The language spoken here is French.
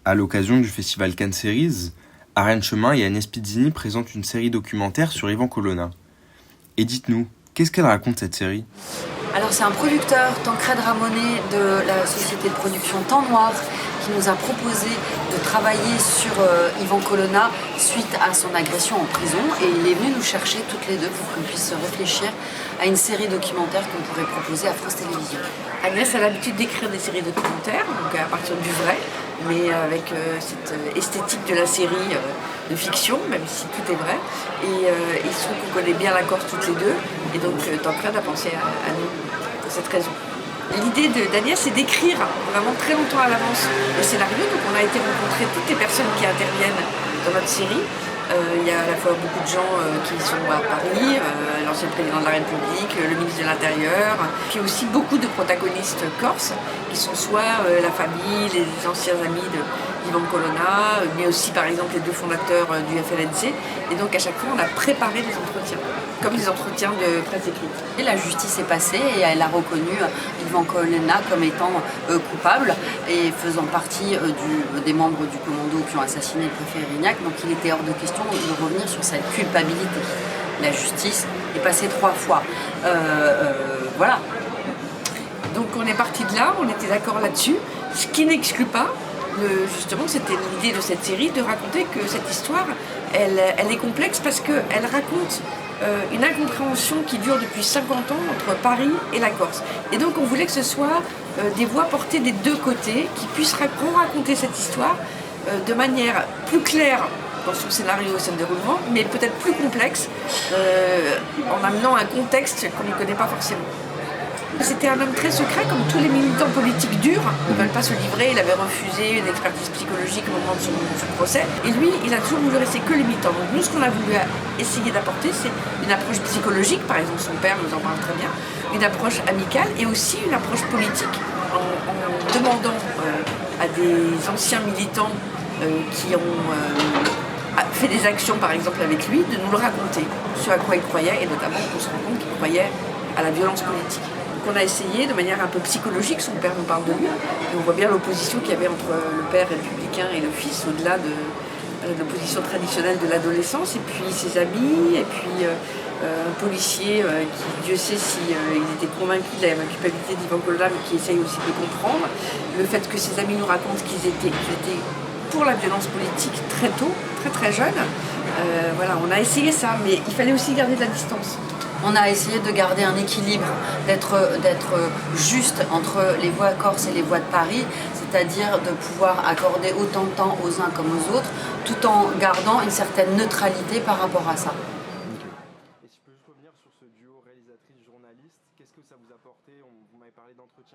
À l'occasion du festival Cannes Series, Ariane Chemin et Agnès Pizzini présentent une série documentaire sur Ivan Colonna. Et dites-nous, qu'est-ce qu'elle raconte cette série ? Alors c'est un producteur, Tancred Ramonet, de la société de production Temps Noir, qui nous a proposé de travailler sur Ivan Colonna suite à son agression en prison. Et il est venu nous chercher toutes les deux pour qu'on puisse réfléchir à une série documentaire qu'on pourrait proposer à France Télévisions. Agnès a l'habitude d'écrire des séries documentaires, donc à partir du vrai, mais avec cette esthétique de la série de fiction, même si tout est vrai. Et il se trouve qu'on connaît bien la Corse toutes les deux, et donc Tancred a pensé à nous pour cette raison. L'idée d'Agnès, c'est d'écrire vraiment très longtemps à l'avance le scénario. Donc on a été rencontrer toutes les personnes qui interviennent dans notre série. Il y a à la fois beaucoup de gens qui sont à Paris, l'ancien président de la République, le ministre de l'Intérieur, puis aussi beaucoup de protagonistes corses, qui sont soit la famille, les anciens amis d'Ivan Colonna, mais aussi par exemple les deux fondateurs du FLNC. Et donc à chaque fois, on a préparé des entretiens, comme des entretiens de presse écrite. Et la justice est passée et elle a reconnu Ivan Colonna comme étant coupable et faisant partie des membres du commando qui ont assassiné le préfet Erignac. Donc il était hors de question de revenir sur cette culpabilité. La justice est passée 3 fois. Voilà. Donc on est parti de là, on était d'accord là-dessus, ce qui n'exclut pas, justement c'était l'idée de cette série, de raconter que cette histoire, elle est complexe parce qu'elle raconte une incompréhension qui dure depuis 50 ans entre Paris et la Corse. Et donc on voulait que ce soit des voix portées des deux côtés, qui puissent raconter cette histoire de manière plus claire dans son scénario et son déroulement, mais peut-être plus complexe, en amenant un contexte qu'on ne connaît pas forcément. C'était un homme très secret, comme tous les militants politiques durs. Ils ne veulent pas se livrer, il avait refusé une expertise psychologique au moment de son procès. Et lui, il a toujours voulu rester que les militants. Donc nous, ce qu'on a voulu essayer d'apporter, c'est une approche psychologique, par exemple son père nous en parle très bien, une approche amicale et aussi une approche politique, en demandant à des anciens militants qui ont fait des actions, par exemple avec lui, de nous le raconter, ce à quoi il croyait, et notamment qu'on se rend compte qu'il croyait à la violence politique. On a essayé de manière un peu psychologique, son père nous parle de lui, et on voit bien l'opposition qu'il y avait entre le père républicain et le fils, au-delà de l'opposition traditionnelle de l'adolescence, et puis ses amis, et puis un policier qui, Dieu sait s'il était convaincu de la culpabilité d'Ivan Colonna, mais qui essaye aussi de comprendre. Le fait que ses amis nous racontent qu'ils étaient pour la violence politique très tôt, très très jeunes. Voilà, on a essayé ça, mais il fallait aussi garder de la distance. On a essayé de garder un équilibre, d'être juste entre les voix corses et les voix de Paris, c'est-à-dire de pouvoir accorder autant de temps aux uns comme aux autres, tout en gardant une certaine neutralité par rapport à ça. Et si je peux juste revenir sur ce duo réalisatrice-journaliste, qu'est-ce que ça vous a apporté ? Vous m'avez parlé d'entretien